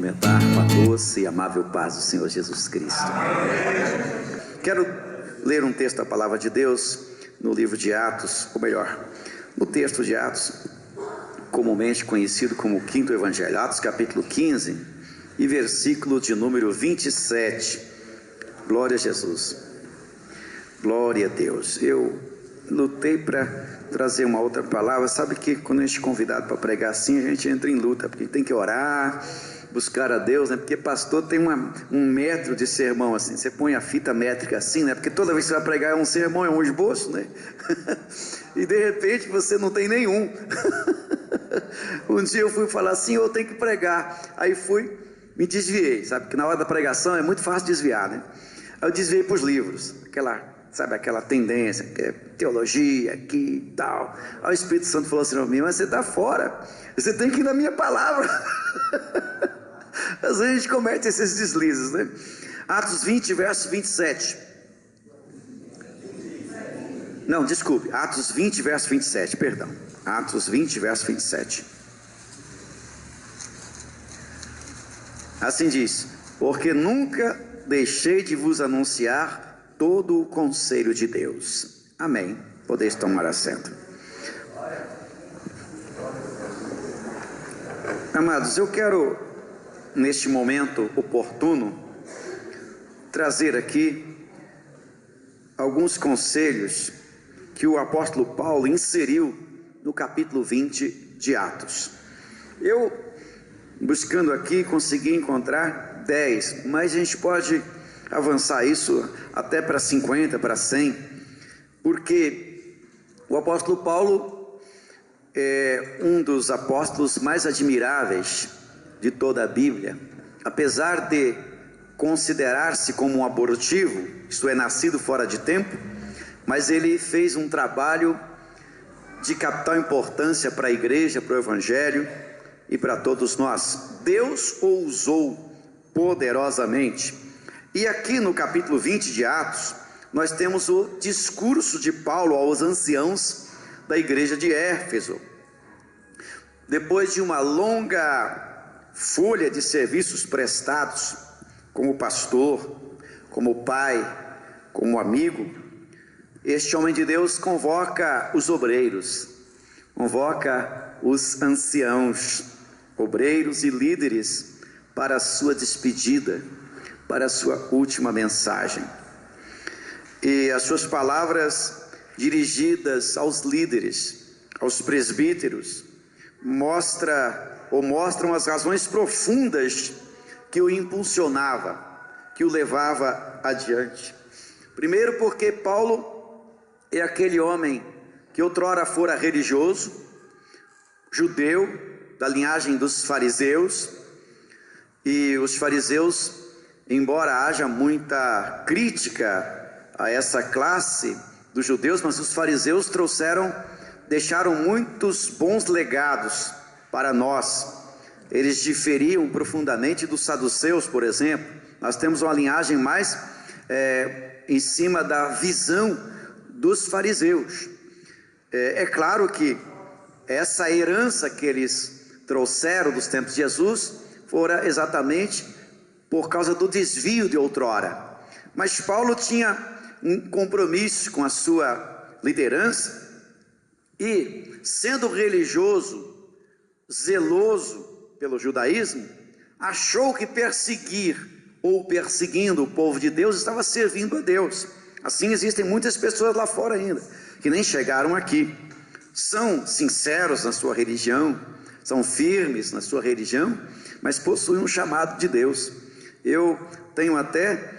cumprimentar com a doce e amável paz do Senhor Jesus Cristo. Quero ler um texto da Palavra de Deus no livro de Atos, ou melhor, no texto de Atos, comumente conhecido como o quinto Evangelho, Atos capítulo 15 e versículo de número 27. Glória a Jesus, glória a Deus. Eu lutei para trazer uma outra palavra. Sabe que quando a gente é convidado para pregar assim, a gente entra em luta, porque tem que orar, buscar a Deus, né? Porque pastor tem um metro de sermão assim, você põe a fita métrica assim, né? Porque toda vez que você vai pregar é um sermão, é um esboço, né? E de repente você não tem nenhum. Um dia eu fui falar assim, eu tenho que pregar, aí fui, me desviei, sabe? Que na hora da pregação é muito fácil desviar, né? Aí eu desviei para os livros, aquela tendência, que é teologia aqui e tal. Aí o Espírito Santo falou assim para mim, mas você está fora, você tem que ir na minha palavra. Às vezes a gente comete esses deslizes, né? Atos 20, verso 27. Não, desculpe, Atos 20, verso 27, perdão. Atos 20, verso 27. Assim diz: porque nunca deixei de vos anunciar todo o conselho de Deus. Amém. Podeis tomar assento. Amados, eu quero, neste momento oportuno, trazer aqui alguns conselhos que o apóstolo Paulo inseriu no capítulo 20 de Atos. Eu, buscando aqui, consegui encontrar 10, mas a gente pode avançar isso até para 50, para 100, porque o apóstolo Paulo é um dos apóstolos mais admiráveis de toda a Bíblia. Apesar de considerar-se como um abortivo, isto é, nascido fora de tempo, mas ele fez um trabalho de capital importância para a igreja, para o evangelho e para todos nós. Deus o usou poderosamente. E aqui no capítulo 20 de Atos, nós temos o discurso de Paulo aos anciãos da igreja de Éfeso. Depois de uma longa folha de serviços prestados, como pastor, como pai, como amigo, este homem de Deus convoca os obreiros, convoca os anciãos, obreiros e líderes para a sua despedida, para a sua última mensagem. E as suas palavras dirigidas aos líderes, aos presbíteros, mostram as razões profundas que o impulsionava, que o levava adiante. Primeiro, porque Paulo é aquele homem que outrora fora religioso, judeu, da linhagem dos fariseus, e os fariseus, embora haja muita crítica a essa classe dos judeus, mas os fariseus deixaram muitos bons legados para nós. Eles diferiam profundamente dos saduceus, por exemplo. Nós temos uma linhagem mais em cima da visão dos fariseus. É claro que essa herança que eles trouxeram dos tempos de Jesus fora exatamente por causa do desvio de outrora. Mas Paulo tinha um compromisso com a sua liderança e, sendo religioso, zeloso pelo judaísmo, achou que perseguindo o povo de Deus estava servindo a Deus. Assim existem muitas pessoas lá fora ainda, que nem chegaram aqui, são sinceros na sua religião, são firmes na sua religião, mas possuem um chamado de Deus. Eu tenho até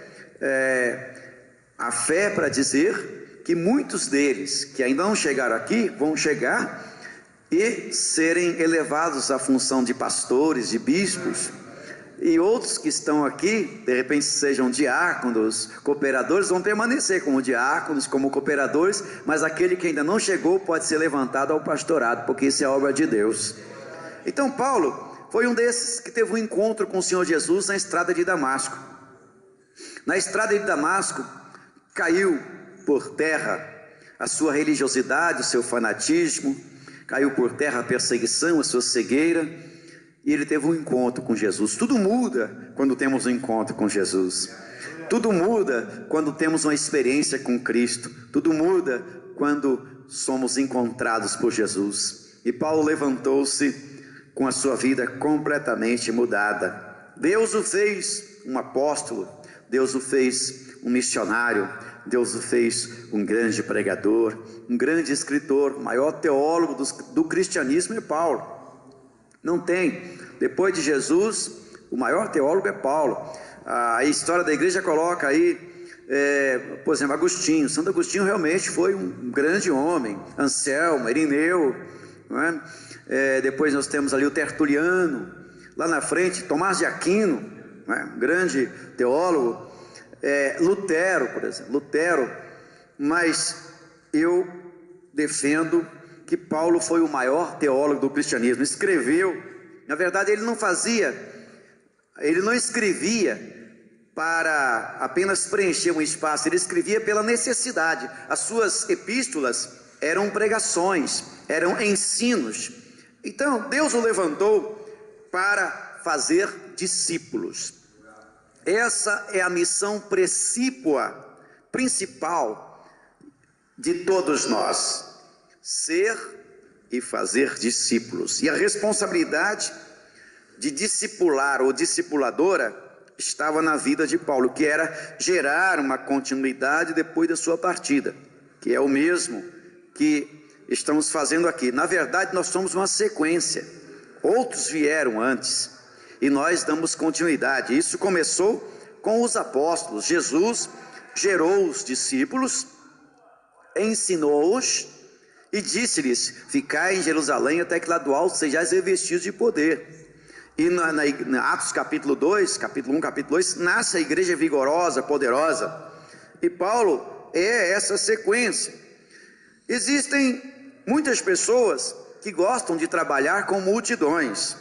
a fé para dizer que muitos deles que ainda não chegaram aqui, vão chegar e serem elevados à função de pastores, de bispos, e outros que estão aqui, de repente sejam diáconos, cooperadores, vão permanecer como diáconos, como cooperadores, mas aquele que ainda não chegou pode ser levantado ao pastorado, porque isso é obra de Deus. Então Paulo foi um desses que teve um encontro com o Senhor Jesus na estrada de Damasco. Na estrada de Damasco, caiu por terra a sua religiosidade, o seu fanatismo, caiu por terra a perseguição, a sua cegueira, e ele teve um encontro com Jesus. Tudo muda quando temos um encontro com Jesus. Tudo muda quando temos uma experiência com Cristo. Tudo muda quando somos encontrados por Jesus. E Paulo levantou-se com a sua vida completamente mudada. Deus o fez um apóstolo, Deus o fez um missionário, Deus o fez um grande pregador, um grande escritor. O maior teólogo do cristianismo é Paulo. Não tem, depois de Jesus, o maior teólogo é Paulo. A história da igreja coloca aí, por exemplo, Agostinho. Santo Agostinho realmente foi um grande homem. Anselmo, Irineu, não é? Depois nós temos ali o Tertuliano, lá na frente Tomás de Aquino, não é? Um grande teólogo. Lutero, por exemplo, mas eu defendo que Paulo foi o maior teólogo do cristianismo. Escreveu, na verdade ele não escrevia para apenas preencher um espaço, ele escrevia pela necessidade. As suas epístolas eram pregações, eram ensinos. Então Deus o levantou para fazer discípulos. Essa é a missão principal de todos nós: ser e fazer discípulos. E a responsabilidade de discipular ou discipuladora estava na vida de Paulo, que era gerar uma continuidade depois da sua partida, que é o mesmo que estamos fazendo aqui. Na verdade, nós somos uma sequência. Outros vieram antes e nós damos continuidade. Isso começou com os apóstolos. Jesus gerou os discípulos, ensinou-os e disse-lhes: ficai em Jerusalém até que lá do alto sejais revestidos de poder. E na Atos capítulo 2, capítulo 1, capítulo 2, nasce a igreja vigorosa, poderosa. E Paulo é essa sequência. Existem muitas pessoas que gostam de trabalhar com multidões.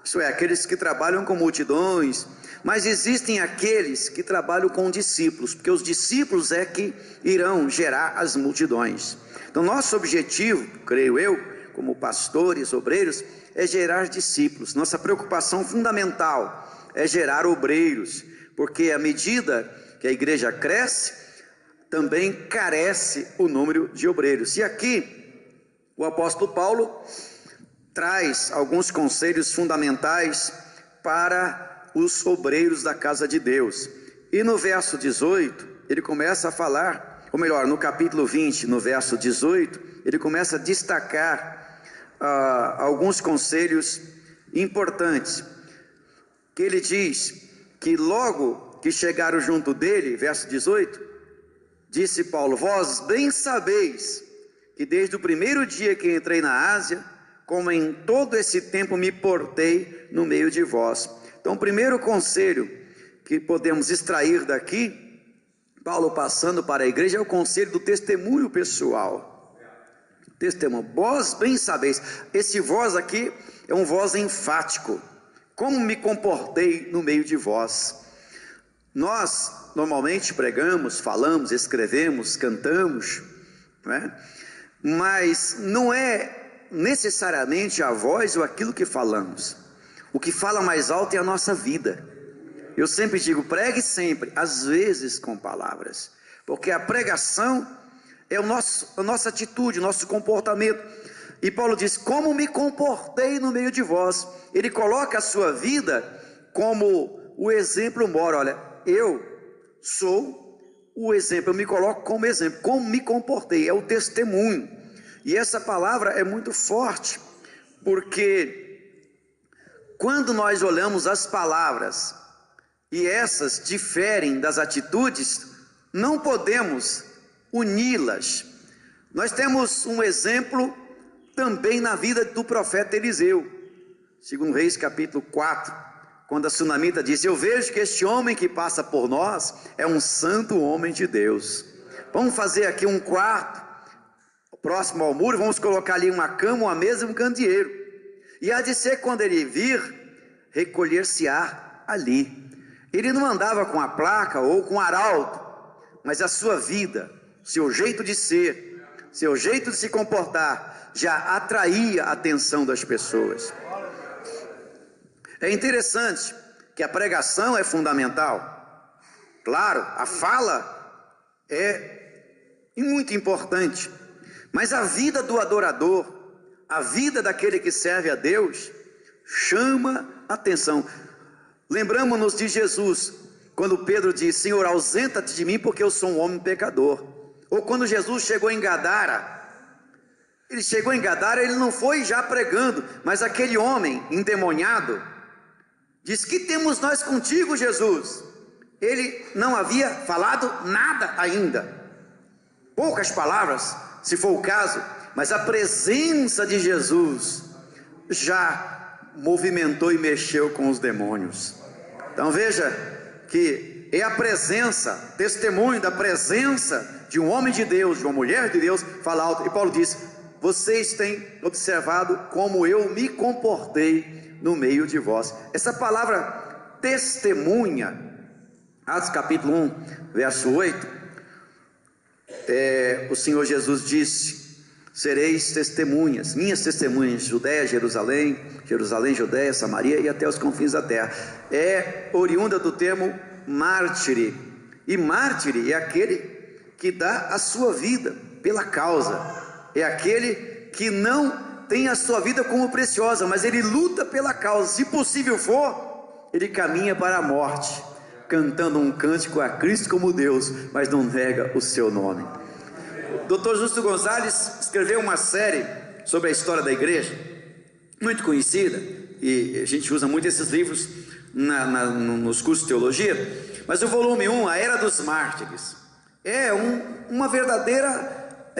Isso é, aqueles que trabalham com multidões. Mas existem aqueles que trabalham com discípulos, porque os discípulos é que irão gerar as multidões. Então nosso objetivo, creio eu, como pastores, obreiros, é gerar discípulos. Nossa preocupação fundamental é gerar obreiros, porque à medida que a igreja cresce, também carece o número de obreiros. E aqui o apóstolo Paulo traz alguns conselhos fundamentais para os obreiros da casa de Deus. E no verso 18, ele começa a falar, ou melhor, no capítulo 20, no verso 18, ele começa a destacar alguns conselhos importantes, que ele diz que logo que chegaram junto dele, verso 18, disse Paulo: vós bem sabeis que desde o primeiro dia que entrei na Ásia, como em todo esse tempo me portei no meio de vós. Então o primeiro conselho que podemos extrair daqui, Paulo passando para a igreja, é o conselho do testemunho pessoal. Testemunho, vós bem sabeis. Esse vós aqui é um vós enfático. Como me comportei no meio de vós. Nós normalmente pregamos, falamos, escrevemos, cantamos, não é? Mas não é necessariamente a voz ou aquilo que falamos. O que fala mais alto é a nossa vida. Eu sempre digo: pregue sempre, às vezes com palavras, porque a pregação é a nossa atitude, o nosso comportamento. E Paulo diz: como me comportei no meio de vós. Ele coloca a sua vida como o exemplo mora. Olha, eu sou o exemplo, eu me coloco como exemplo. Como me comportei, é o testemunho. E essa palavra é muito forte, porque quando nós olhamos as palavras e essas diferem das atitudes, não podemos uni-las. Nós temos um exemplo também na vida do profeta Eliseu, segundo Reis capítulo 4, quando a sunamita disse: eu vejo que este homem que passa por nós é um santo homem de Deus. Vamos fazer aqui um quarto próximo ao muro, vamos colocar ali uma cama, uma mesa e um candeeiro, e há de ser quando ele vir, recolher-se-á ali. Ele não andava com a placa ou com arauto, mas a sua vida, seu jeito de ser, seu jeito de se comportar, já atraía a atenção das pessoas. É interessante que a pregação é fundamental. Claro, a fala é muito importante, mas a vida do adorador, a vida daquele que serve a Deus, chama atenção. Lembramos-nos de Jesus, quando Pedro diz: Senhor, ausenta-te de mim, porque eu sou um homem pecador. Ou quando Jesus chegou em Gadara, ele não foi já pregando, mas aquele homem endemoniado diz: que temos nós contigo, Jesus? Ele não havia falado nada ainda, poucas palavras, se for o caso, mas a presença de Jesus já movimentou e mexeu com os demônios. Então veja que é a presença, testemunho da presença de um homem de Deus, de uma mulher de Deus, fala alto. E Paulo diz: vocês têm observado como eu me comportei no meio de vós. Essa palavra testemunha, Atos capítulo 1, verso 8, o Senhor Jesus disse: sereis testemunhas, minhas testemunhas, Judeia, Jerusalém, Judeia, Samaria e até os confins da terra. É oriunda do termo mártire, e mártire é aquele que dá a sua vida pela causa, é aquele que não tem a sua vida como preciosa, mas ele luta pela causa. Se possível for, ele caminha para a morte, cantando um cântico a Cristo como Deus, mas não nega o seu nome. O Dr. Justo Gonzalez escreveu uma série sobre a história da igreja, muito conhecida, e a gente usa muito esses livros nos cursos de teologia. Mas o volume 1, A Era dos Mártires, é uma verdadeira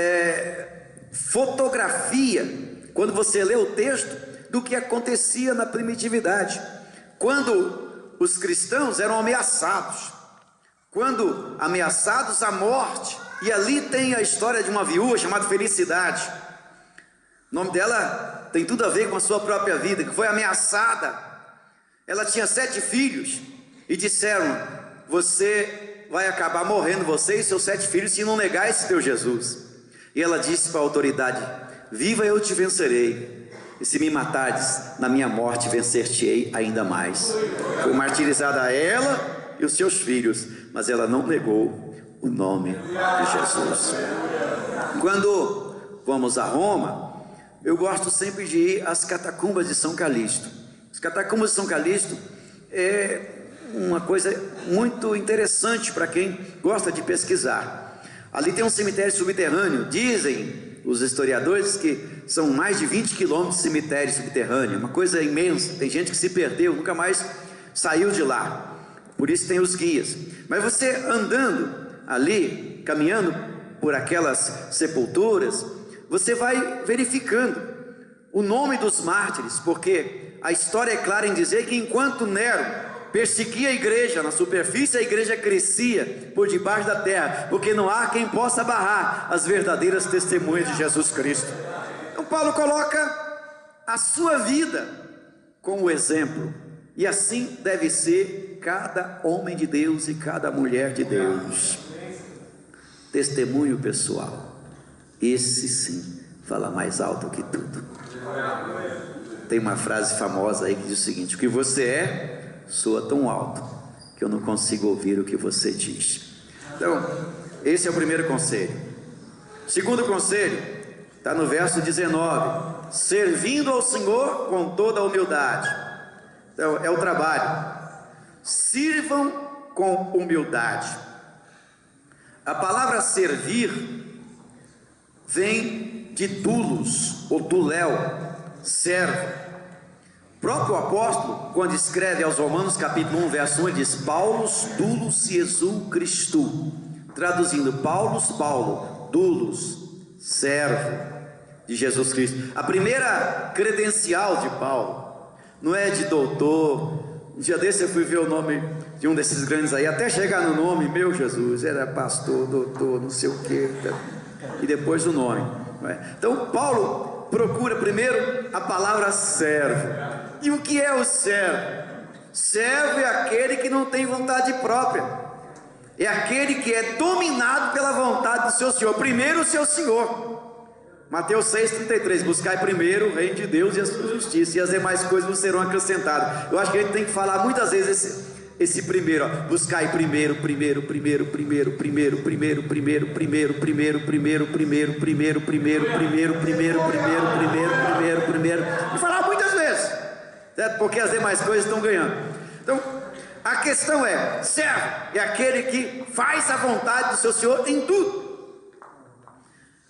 fotografia, quando você lê o texto, do que acontecia na primitividade, quando os cristãos eram ameaçados, quando ameaçados à morte. E ali tem a história de uma viúva chamada Felicidade. O nome dela tem tudo a ver com a sua própria vida, que foi ameaçada. Ela tinha 7 filhos e disseram: você vai acabar morrendo, você e seus 7 filhos, se não negar esse teu Jesus. E ela disse para a autoridade: viva, eu te vencerei, e se me matares, na minha morte vencer-te-ei ainda mais. Foi martirizada ela e os seus filhos, mas ela não negou o nome de Jesus. Quando vamos a Roma, eu gosto sempre de ir às catacumbas de São Calixto. As catacumbas de São Calixto é uma coisa muito interessante para quem gosta de pesquisar. Ali tem um cemitério subterrâneo. Dizem os historiadores que são mais de 20 quilômetros de cemitério subterrâneo, uma coisa imensa. Tem gente que se perdeu, nunca mais saiu de lá, por isso tem os guias. Mas você andando ali, caminhando por aquelas sepulturas, você vai verificando o nome dos mártires, porque a história é clara em dizer que enquanto Nero perseguia a igreja na superfície, a igreja crescia por debaixo da terra, porque não há quem possa barrar as verdadeiras testemunhas de Jesus Cristo. Então Paulo coloca a sua vida como exemplo, e assim deve ser cada homem de Deus e cada mulher de Deus. Testemunho pessoal, esse sim fala mais alto que tudo. Tem uma frase famosa aí que diz o seguinte: o que você é soa tão alto que eu não consigo ouvir o que você diz. Então, esse é o primeiro conselho. O segundo conselho está no verso 19: servindo ao Senhor com toda a humildade. Então, é o trabalho. Sirvam com humildade. A palavra servir vem de dulos, ou duléu, servo. O próprio apóstolo, quando escreve aos Romanos capítulo 1, verso 1, ele diz: Paulus, dulos Jesus Christo. Traduzindo, Paulo, dulos, servo de Jesus Cristo. A primeira credencial de Paulo não é de doutor. Um dia desse eu fui ver o nome de um desses grandes aí, até chegar no nome, meu Jesus, era pastor, doutor, não sei o que, e depois o nome, não é? Então Paulo procura primeiro a palavra servo. E o que é o servo? Servo é aquele que não tem vontade própria, é aquele que é dominado pela vontade do seu Senhor. Primeiro o seu Senhor, Mateus 6,33, buscai primeiro o reino de Deus e a sua justiça, e as demais coisas vos serão acrescentadas. Eu acho que a gente tem que falar muitas vezes esse primeiro, ó. Buscai primeiro, e falar muitas vezes, certo? Porque as demais coisas estão ganhando. Então, a questão é: servo é aquele que faz a vontade do seu Senhor em tudo.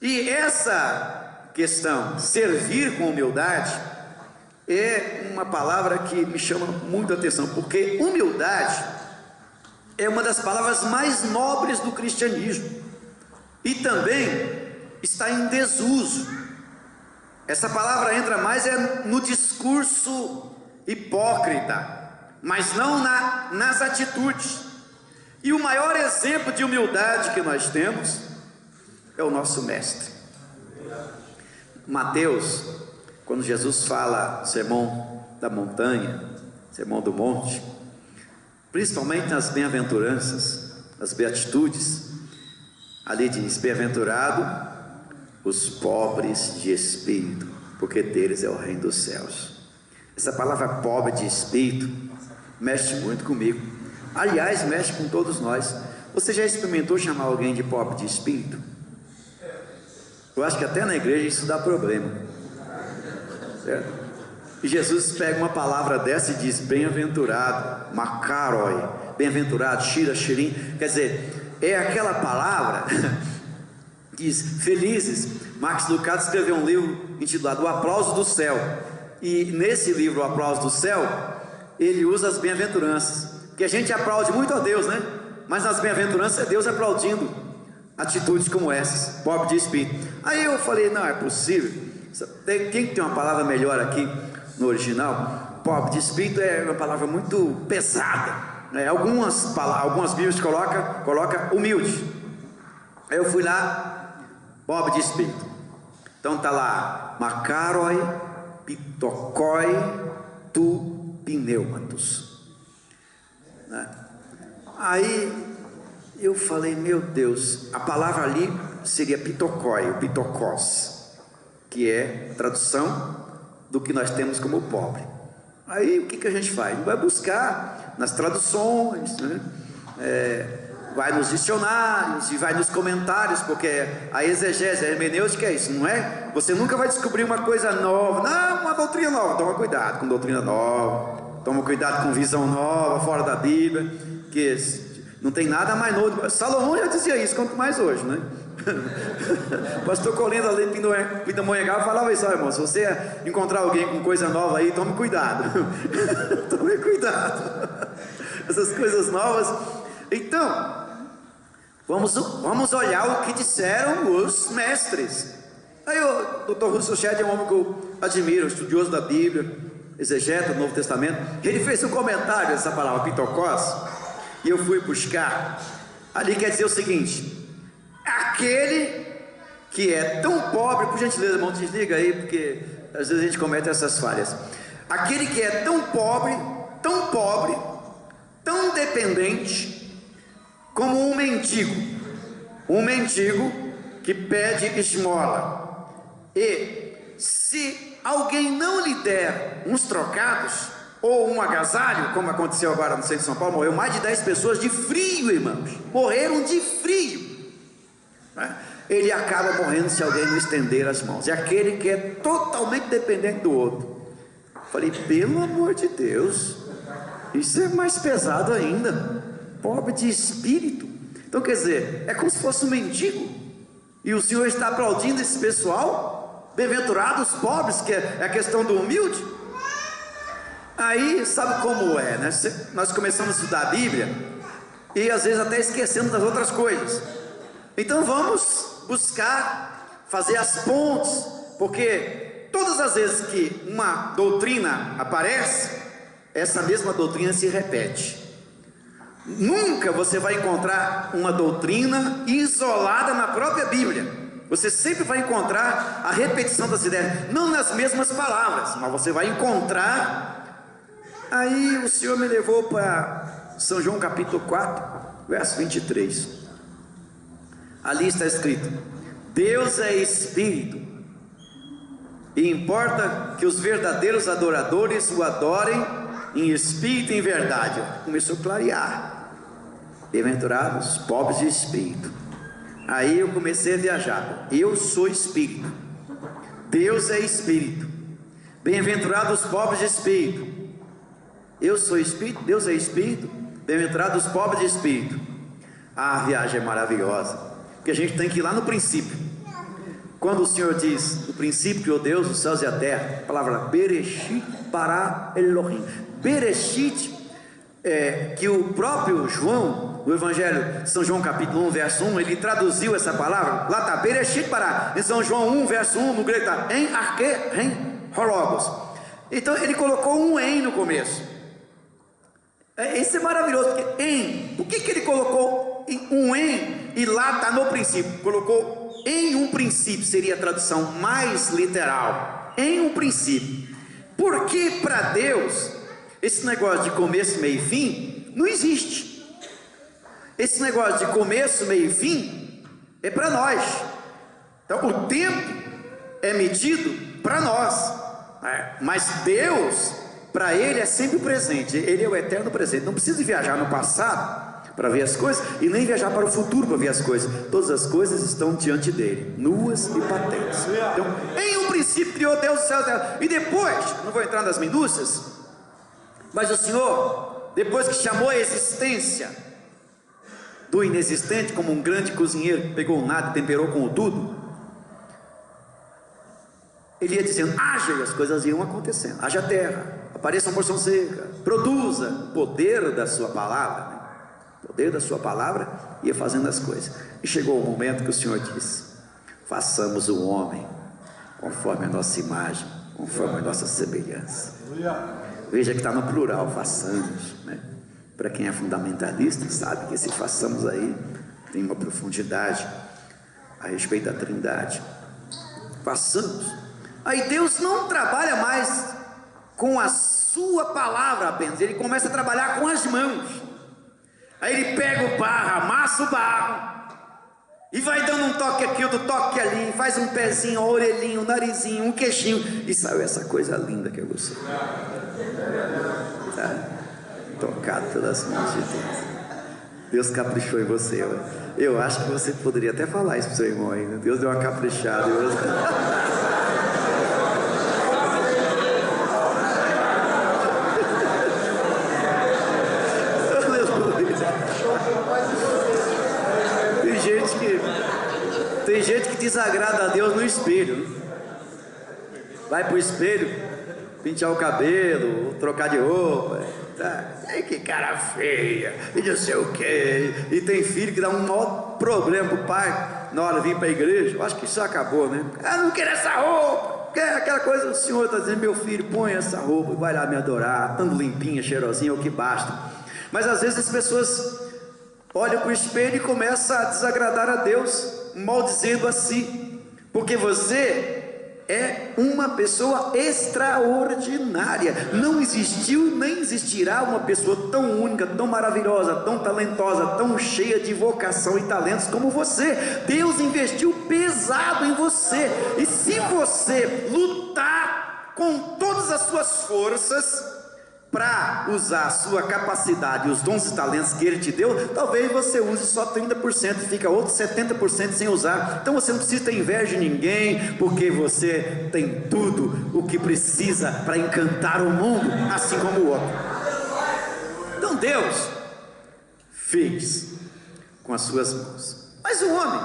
E essa questão, servir com humildade, é uma palavra que me chama muito a atenção, porque humildade é uma das palavras mais nobres do cristianismo, e também está em desuso. Essa palavra entra mais no discurso hipócrita, mas não nas atitudes. E o maior exemplo de humildade que nós temos é o nosso mestre. Mateus, quando Jesus fala sermão da montanha, sermão do monte, principalmente nas bem-aventuranças, nas beatitudes, ali diz: bem-aventurado os pobres de espírito, porque deles é o reino dos céus. Essa palavra pobre de espírito mexe muito comigo. Aliás, mexe com todos nós. Você já experimentou chamar alguém de pobre de espírito? Eu acho que até na igreja isso dá problema, certo? E Jesus pega uma palavra dessa e diz: bem-aventurado, macaroi, bem-aventurado, shira, shirim. Quer dizer, é aquela palavra diz felizes. Max Lucado escreveu um livro intitulado O Aplauso do Céu, e nesse livro, O Aplauso do Céu, ele usa as bem-aventuranças, que a gente aplaude muito a Deus, né? Mas nas bem-aventuranças é Deus aplaudindo atitudes como essas, pobre de espírito. Aí eu falei: não é possível, tem que ter uma palavra melhor aqui no original. Pobre de espírito é uma palavra muito pesada, né? Algumas Bíblias coloca humilde. Aí eu fui lá, pobre de espírito. Então tá lá: macaroi, pitokoi, tu pneumatos, né? Aí eu falei: meu Deus, a palavra ali seria pitokoi, o pitokos, que é a tradução do que nós temos como pobre. Aí o que a gente faz? Vai buscar nas traduções, né? Vai nos dicionários e vai nos comentários, porque a exegese, a hermenêutica é isso, não é? Você nunca vai descobrir uma coisa nova. Não, uma doutrina nova. Toma cuidado com doutrina nova, toma cuidado com visão nova, fora da Bíblia, que não tem nada mais novo. Salomão já dizia isso, quanto mais hoje, né? O pastor Colenda ali em Pindamonhangaba falava isso: ó, irmão, se você encontrar alguém com coisa nova aí, tome cuidado. Tome cuidado. Essas coisas novas. Então, vamos olhar o que disseram os mestres. Aí o Dr. Russell Shedd é um homem que eu admiro, estudioso da Bíblia, exegeta do Novo Testamento. Ele fez um comentário dessa palavra pitokos, e eu fui buscar. Ali quer dizer o seguinte: aquele que é tão pobre, por gentileza, irmão, desliga aí, porque às vezes a gente comete essas falhas. Aquele que é tão pobre, tão dependente, como um mendigo que pede esmola. E se alguém não lhe der uns trocados ou um agasalho, como aconteceu agora no centro de São Paulo, morreu mais de 10 pessoas de frio, irmãos, morreram de frio, né? Ele acaba morrendo se alguém não estender as mãos. É aquele que é totalmente dependente do outro. Falei: pelo amor de Deus, isso é mais pesado ainda. Pobre de espírito. Então quer dizer, é como se fosse um mendigo, e o Senhor está aplaudindo esse pessoal. Bem-aventurados os pobres, que é a questão do humilde. Aí sabe como é, né? Nós começamos a estudar a Bíblia e às vezes até esquecemos das outras coisas. Então vamos buscar fazer as pontes, porque todas as vezes que uma doutrina aparece, essa mesma doutrina se repete. Nunca você vai encontrar uma doutrina isolada na própria Bíblia. Você sempre vai encontrar a repetição das ideias, não nas mesmas palavras, mas você vai encontrar. Aí o Senhor me levou para São João capítulo 4, verso 23. Ali está escrito: Deus é Espírito, E importa que os verdadeiros adoradores o adorem em espírito e em verdade. Começou a clarear. Bem-aventurados pobres de espírito. Aí eu comecei a viajar. Eu sou espírito. Deus é espírito. Bem-aventurados pobres de espírito. Eu sou espírito, Deus é espírito. Bem-aventurados pobres de espírito. A viagem é maravilhosa, porque a gente tem que ir lá no princípio. Quando o Senhor diz, no princípio criou Deus os céus e a terra, a palavra Bereshit bara Elohim. Bereshit, que o próprio João, no Evangelho de São João capítulo 1, verso 1, ele traduziu essa palavra. Lá está, Bereshit bara, em São João 1, verso 1, no grego está, em arque, em horogos. Então ele colocou um em no começo. Isso é maravilhoso, porque em, por que ele colocou um em e lá está no princípio? Colocou em um princípio, seria a tradução mais literal, em um princípio, porque para Deus, esse negócio de começo, meio e fim, não existe. Esse negócio de começo, meio e fim, é para nós. Então o tempo é medido para nós, mas Deus, para Ele é sempre o presente, Ele é o eterno presente. Não precisa viajar no passado para ver as coisas, e nem viajar para o futuro para ver as coisas. Todas as coisas estão diante dele, nuas e patentes. Então, em um princípio criou Deus os céus e a terra. E depois, não vou entrar nas minúcias, mas o Senhor, depois que chamou a existência do inexistente, como um grande cozinheiro que pegou o nada e temperou com o tudo, Ele ia dizendo, haja, e as coisas iam acontecendo. Haja terra, apareça uma porção seca, produza o poder da sua palavra, né? O poder da sua palavra ia fazendo as coisas. E chegou o momento que o Senhor disse, façamos o homem conforme a nossa imagem, conforme a nossa semelhança. Veja que está no plural, façamos, né? Para quem é fundamentalista sabe que esse façamos aí tem uma profundidade a respeito da Trindade. Façamos. Aí Deus não trabalha mais com a sua palavra apenas, Ele começa a trabalhar com as mãos. Aí Ele pega o barro, amassa o barro e vai dando um toque aqui, outro toque ali, faz um pezinho, uma orelhinha, um narizinho, um queixinho, e saiu essa coisa linda que eu gostei. Tá? Tocado pelas mãos de Deus. Deus caprichou em você. Eu acho que você poderia até falar isso para o seu irmão ainda. Deus deu uma caprichada. Tem gente que desagrada a Deus no espelho. Vai pro espelho, pentear o cabelo, trocar de roupa. Tá? Ai, que cara feia, e não sei o que. E tem filho que dá um maior problema pro pai na hora de vir para a igreja. Eu acho que isso acabou, né? Não quero essa roupa. Quer aquela coisa, o Senhor está dizendo, meu filho, põe essa roupa, vai lá me adorar, estando limpinha, cheirosinha, é o que basta. Mas às vezes as pessoas olham para o espelho e começam a desagradar a Deus, maldizendo a si, porque você é uma pessoa extraordinária. Não existiu nem existirá uma pessoa tão única, tão maravilhosa, tão talentosa, tão cheia de vocação e talentos como você. Deus investiu pesado em você, e se você lutar com todas as suas forças para usar a sua capacidade e os dons e talentos que Ele te deu, talvez você use só 30% e fica outros 70% sem usar. Então você não precisa ter inveja de ninguém, porque você tem tudo o que precisa para encantar o mundo, assim como o outro. Então Deus fez com as suas mãos. Mas o homem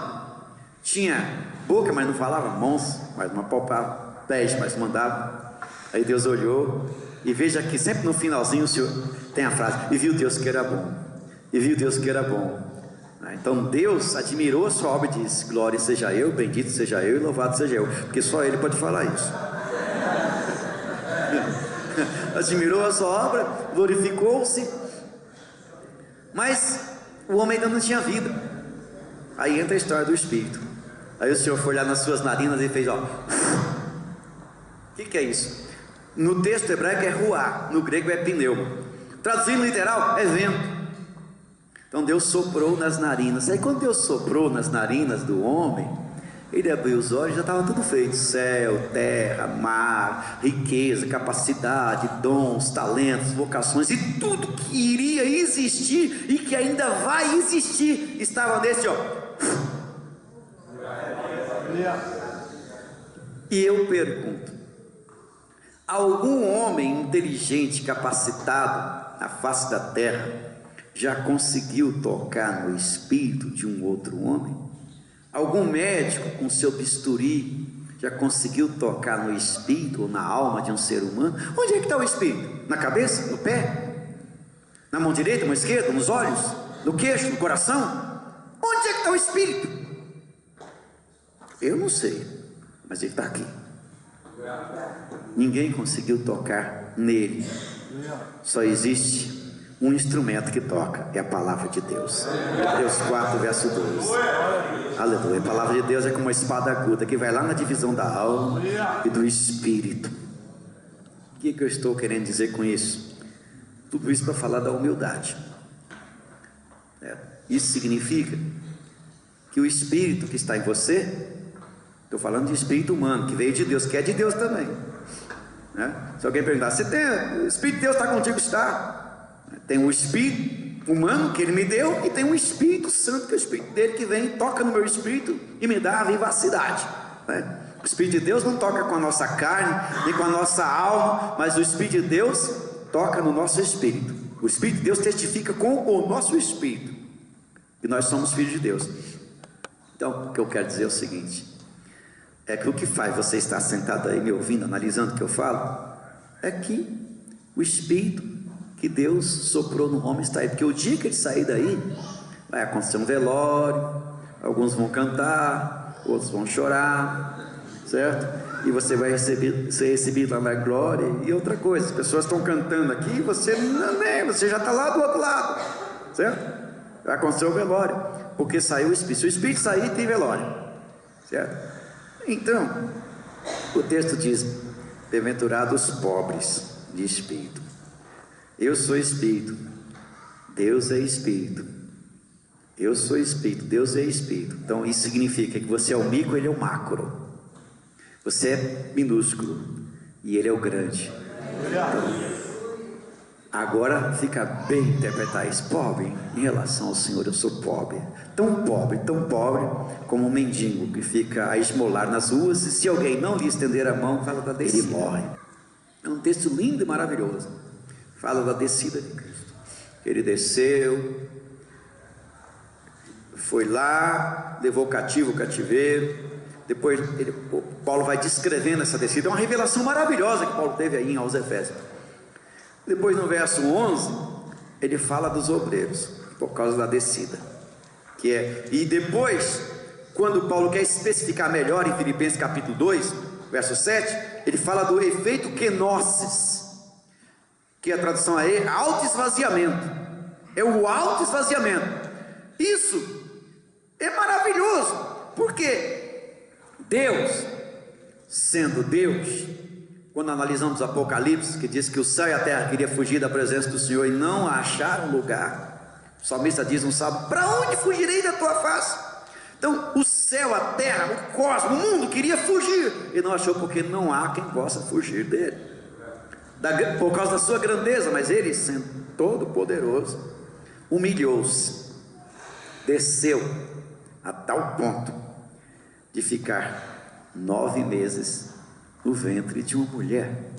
tinha boca, mas não falava, mãos, mas não apalpava, pés, mas não mandava. Aí Deus olhou, e veja que sempre no finalzinho o Senhor tem a frase, e viu Deus que era bom, e viu Deus que era bom. Então Deus admirou a sua obra e disse, glória seja eu, bendito seja eu e louvado seja eu, porque só Ele pode falar isso. Admirou a sua obra, glorificou-se, mas o homem ainda não tinha vida. Aí entra a história do Espírito. Aí o Senhor foi olhar nas suas narinas e fez, ó, o que é isso? No texto hebraico é ruá, no grego é pneuma. Traduzindo literal, é vento. Então Deus soprou nas narinas. Aí quando Deus soprou nas narinas do homem, Ele abriu os olhos, já estava tudo feito: céu, terra, mar, riqueza, capacidade, dons, talentos, vocações, e tudo que iria existir e que ainda vai existir estava nesse, ó. E eu pergunto: algum homem inteligente, capacitado na face da terra já conseguiu tocar no espírito de um outro homem? Algum médico com seu bisturi já conseguiu tocar no espírito ou na alma de um ser humano? Onde é que está o espírito? Na cabeça? No pé? Na mão direita, mão esquerda? Nos olhos? No queixo? No coração? Onde é que está o espírito? Eu não sei, mas ele está aqui. Ninguém conseguiu tocar nele. Só existe um instrumento que toca, é a palavra de Deus. Hebreus 4, verso 12. Aleluia. A palavra de Deus é como uma espada aguda que vai lá na divisão da alma e do espírito. O que eu estou querendo dizer com isso? Tudo isso para falar da humildade. Isso significa que o espírito que está em você, estou falando de espírito humano, que veio de Deus, que é de Deus também, Se alguém perguntar: você tem o espírito de Deus, está contigo? Está. Tem o espírito humano que ele me deu, e tem o Espírito Santo, que é o espírito dele, que vem e toca no meu espírito e me dá a vivacidade, O Espírito de Deus não toca com a nossa carne nem com a nossa alma, mas o Espírito de Deus toca no nosso espírito. O Espírito de Deus testifica com o nosso espírito que nós somos filhos de Deus. Então, o que eu quero dizer é o seguinte: é que o que faz você estar sentado aí me ouvindo, analisando o que eu falo, é que o Espírito que Deus soprou no homem está aí. Porque o dia que ele sair daí, vai acontecer um velório, alguns vão cantar, outros vão chorar, certo? E você vai ser recebido lá na glória. E outra coisa, as pessoas estão cantando aqui, você já está lá do outro lado, certo? Vai acontecer o velório, porque saiu o Espírito. Se o Espírito sair, tem velório, certo? Então, o texto diz: bem-aventurados os pobres de espírito. Eu sou espírito, Deus é espírito. Eu sou espírito, Deus é espírito. Então isso significa que você é o micro, ele é o macro. Você é minúsculo e ele é o grande. Então, agora fica bem interpretar isso: pobre em relação ao Senhor, eu sou pobre, tão pobre como um mendigo que fica a esmolar nas ruas, e se alguém não lhe estender a mão, fala da descida, ele morre. É um texto lindo e maravilhoso. Fala da descida de Cristo. Ele desceu, foi lá, levou cativo o cativeiro. Depois Paulo vai descrevendo essa descida. É uma revelação maravilhosa que Paulo teve aí aos Efésios. Depois no verso 11, ele fala dos obreiros, por causa da descida, e depois, quando Paulo quer especificar melhor em Filipenses capítulo 2, verso 7, ele fala do efeito kenosis, que a tradução aí é autoesvaziamento. É o autoesvaziamento. Isso é maravilhoso, porque Deus, sendo Deus, quando analisamos o Apocalipse, que diz que o céu e a terra queriam fugir da presença do Senhor e não acharam lugar, o salmista diz no Salmo: para onde fugirei da tua face? Então o céu, a terra, o cosmos, o mundo queria fugir, e não achou, porque não há quem possa fugir dele, por causa da sua grandeza. Mas ele, sendo todo poderoso, humilhou-se, desceu a tal ponto de ficar 9 meses no ventre de uma mulher.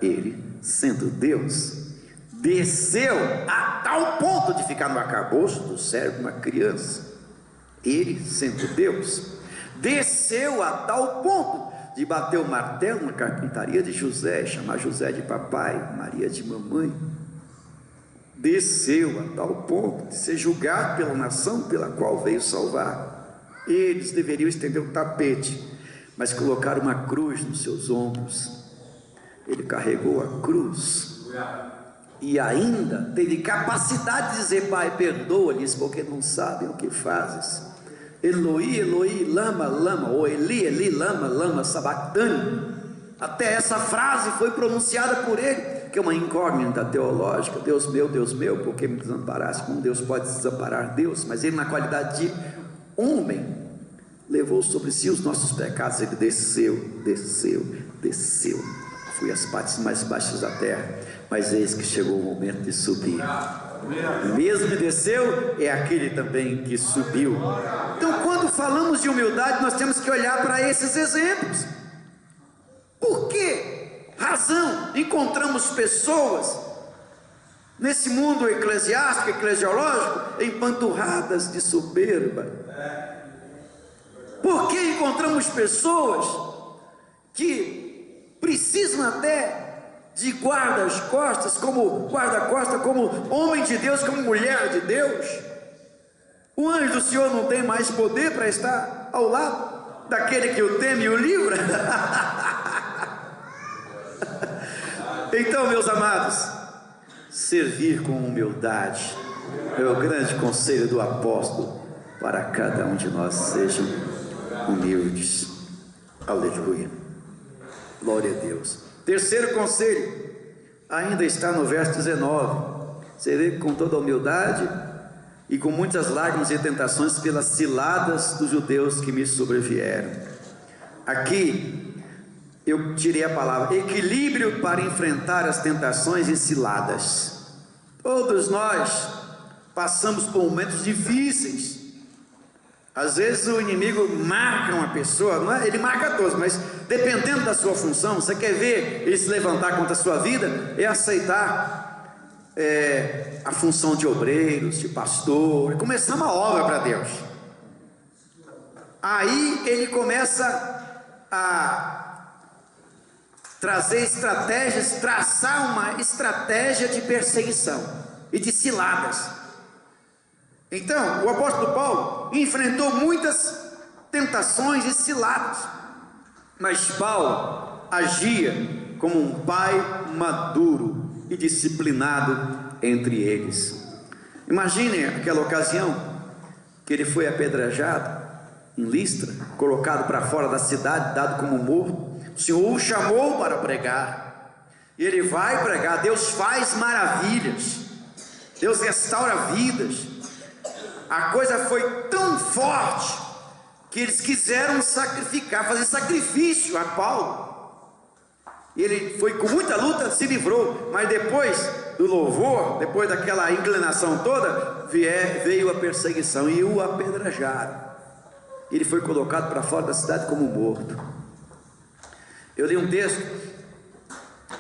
Ele, sendo Deus, desceu a tal ponto de ficar no arcabouço do cérebro de uma criança. Ele, sendo Deus, desceu a tal ponto de bater o martelo na carpintaria de José, chamar José de papai, Maria de mamãe. Desceu a tal ponto de ser julgado pela nação pela qual veio salvar. Eles deveriam estender o tapete, mas colocaram uma cruz nos seus ombros. Ele carregou a cruz e ainda teve capacidade de dizer: Pai, perdoa-lhes, porque não sabem o que fazes. Eloi, Eloi, lama, lama, ou Eli, Eli, lama, lama, sabactani. Até essa frase foi pronunciada por ele, que é uma incógnita teológica. Deus meu, por que me desamparaste? Como Deus pode desamparar Deus? Mas ele, na qualidade de homem, levou sobre si os nossos pecados. Ele desceu. Fui às partes mais baixas da terra, mas eis que chegou o momento de subir. O mesmo que desceu é aquele também que subiu. Então, quando falamos de humildade, nós temos que olhar para esses exemplos. Por que razão encontramos pessoas nesse mundo eclesiástico, eclesiológico, empanturradas de soberba? Por que encontramos pessoas que precisam até de guarda-costas, como homem de Deus, como mulher de Deus? O anjo do Senhor não tem mais poder para estar ao lado daquele que o teme e o livra? Então, meus amados, servir com humildade é o grande conselho do apóstolo para cada um de nós. Sejam humildes. Aleluia, glória a Deus. Terceiro conselho, ainda está no verso 19: serei com toda humildade e com muitas lágrimas e tentações pelas ciladas dos judeus que me sobrevieram. Aqui eu tirei a palavra equilíbrio para enfrentar as tentações e ciladas. Todos nós passamos por momentos difíceis. Às vezes o inimigo marca uma pessoa, não é? Ele marca todos, mas dependendo da sua função, você quer ver ele se levantar contra a sua vida, é aceitar a função de obreiros, de pastor, e começar uma obra para Deus. Aí ele começa a trazer estratégias, traçar uma estratégia de perseguição e de ciladas. Então, o apóstolo Paulo enfrentou muitas tentações e ciladas, mas Paulo agia como um pai maduro e disciplinado entre eles. Imagine aquela ocasião que ele foi apedrejado em Listra, colocado para fora da cidade, dado como morto. O Senhor o chamou para pregar, e ele vai pregar. Deus faz maravilhas, Deus restaura vidas. A coisa foi tão forte que eles quiseram sacrificar, fazer sacrifício a Paulo. E ele foi com muita luta, se livrou, mas depois do louvor, depois daquela inclinação toda, veio a perseguição e o apedrejaram. Ele foi colocado para fora da cidade como morto. Eu li um texto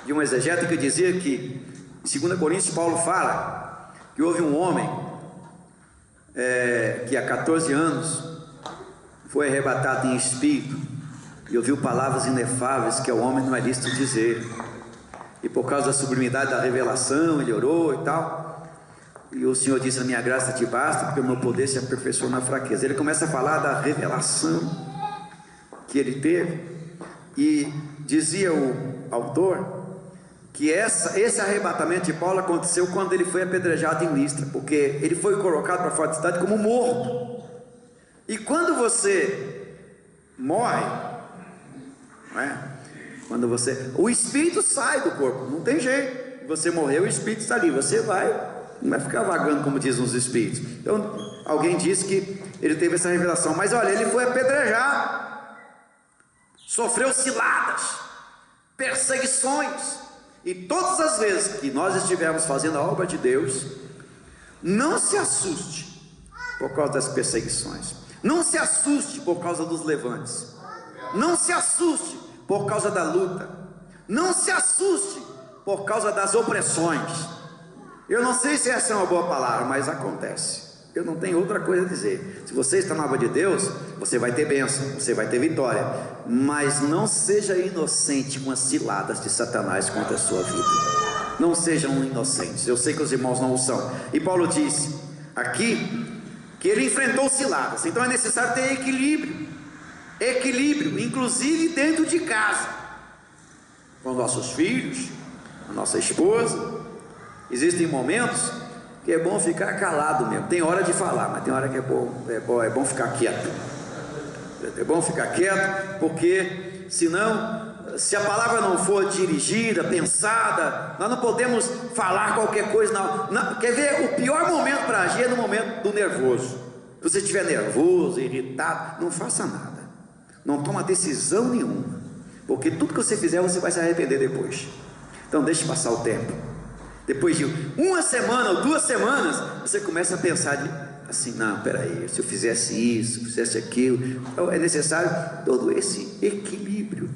de um exegeta que dizia que em 2 Coríntios Paulo fala que houve um homem que há 14 anos foi arrebatado em espírito e ouviu palavras inefáveis que ao homem não é lícito dizer, e por causa da sublimidade da revelação ele orou e tal, e o Senhor disse: a minha graça te basta, porque o meu poder se aperfeiçoa na fraqueza. Ele começa a falar da revelação que ele teve, e dizia o autor que esse arrebatamento de Paulo aconteceu quando ele foi apedrejado em Listra, porque ele foi colocado para fora da cidade como morto. E quando você morre, não é? O espírito sai do corpo, não tem jeito. Você morreu, o espírito está ali, você não vai ficar vagando como dizem os espíritos. Então alguém disse que ele teve essa revelação, mas olha, ele foi apedrejado, sofreu ciladas, perseguições. E todas as vezes que nós estivermos fazendo a obra de Deus, não se assuste por causa das perseguições, não se assuste por causa dos levantes, não se assuste por causa da luta, não se assuste por causa das opressões. Eu não sei se essa é uma boa palavra, mas acontece. Eu não tenho outra coisa a dizer. Se você está na obra de Deus, você vai ter bênção, você vai ter vitória, mas não seja inocente com as ciladas de Satanás contra a sua vida. Não sejam inocentes. Eu sei que os irmãos não o são. E Paulo disse aqui que ele enfrentou ciladas. Então é necessário ter equilíbrio, inclusive dentro de casa, com nossos filhos, a nossa esposa. Existem momentos que é bom ficar calado mesmo. Tem hora de falar, mas tem hora que é bom ficar quieto. É bom ficar quieto, porque senão, se a palavra não for dirigida, pensada, nós não podemos falar qualquer coisa. Não. Quer ver? O pior momento para agir é no momento do nervoso. Se você estiver nervoso, irritado, não faça nada. Não toma decisão nenhuma. Porque tudo que você fizer, você vai se arrepender depois. Então deixe passar o tempo. Depois de uma semana ou 2 semanas, você começa a pensar assim, não, peraí, se eu fizesse isso, se eu fizesse aquilo. Então é necessário todo esse equilíbrio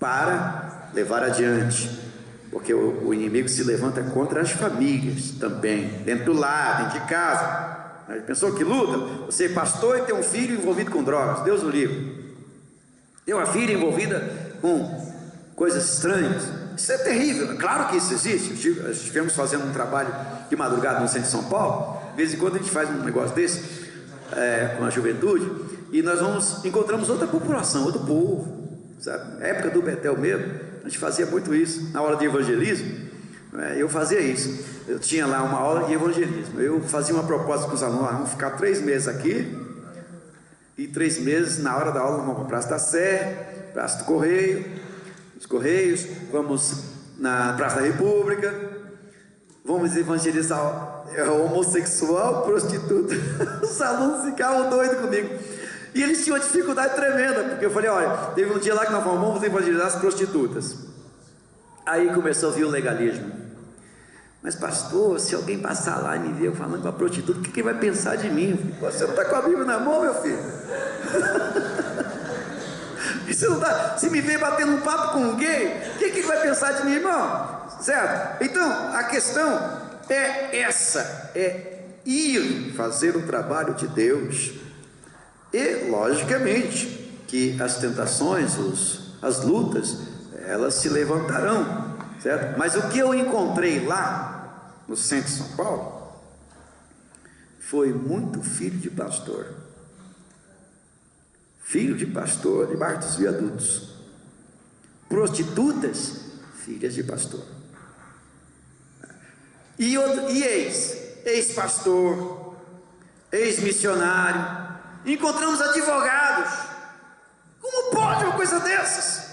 para levar adiante. Porque o inimigo se levanta contra as famílias também, dentro do lar, dentro de casa. Pensou que luta? Você é pastor e tem um filho envolvido com drogas, Deus o livre. Tem uma filha envolvida com coisas estranhas. Isso é terrível, claro que isso existe. Nós estivemos fazendo um trabalho de madrugada no centro de São Paulo. De vez em quando a gente faz um negócio desse com a juventude, e nós encontramos outra população, outro povo, sabe? Na época do Betel mesmo, a gente fazia muito isso. Na hora de evangelismo, eu fazia isso. Eu tinha lá uma aula de evangelismo. Eu fazia uma proposta com os alunos: vamos ficar 3 meses aqui, e 3 meses na hora da aula vamos para a Praça da Sé, Praça do Correio, os Correios, vamos na Praça da República, vamos evangelizar homossexual, prostituta. Os alunos ficavam doidos comigo, e eles tinham uma dificuldade tremenda, porque eu falei: olha, teve um dia lá que nós falamos, vamos evangelizar as prostitutas. Aí começou a vir o legalismo. Mas pastor, se alguém passar lá e me ver falando com a prostituta, o que vai pensar de mim? Você não está com a Bíblia na mão, meu filho? E você não tá, se me ver batendo um papo com um gay, o que vai pensar de mim, irmão? Certo? Então, a questão é essa: é ir fazer o trabalho de Deus. E, logicamente, que as tentações, as lutas, elas se levantarão, certo? Mas o que eu encontrei lá, no centro de São Paulo, foi muito filho de pastor. Filho de pastor debaixo dos viadutos. Prostitutas, filhas de pastor. E ex-pastor, ex-missionário. Encontramos advogados. Como pode uma coisa dessas?